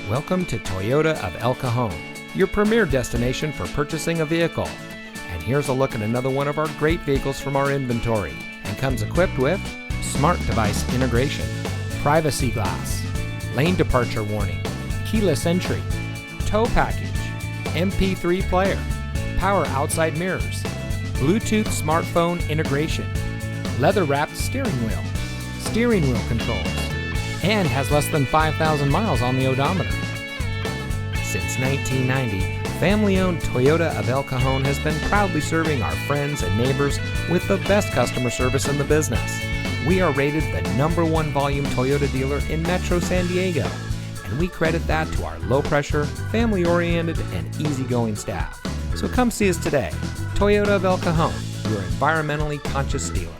Welcome to Toyota of El Cajon, your premier destination for purchasing a vehicle. And here's a look at another one of our great vehicles from our inventory, and comes equipped with smart device integration, privacy glass, lane departure warning, keyless entry, tow package, MP3 player, power outside mirrors, Bluetooth smartphone integration, leather-wrapped steering wheel controls, and has less than 5,000 miles on the odometer. Since 1990, family-owned Toyota of El Cajon has been proudly serving our friends and neighbors with the best customer service in the business. We are rated the #1 volume Toyota dealer in Metro San Diego, and we credit that to our low-pressure, family-oriented, and easygoing staff. So come see us today. Toyota of El Cajon, your environmentally conscious dealer.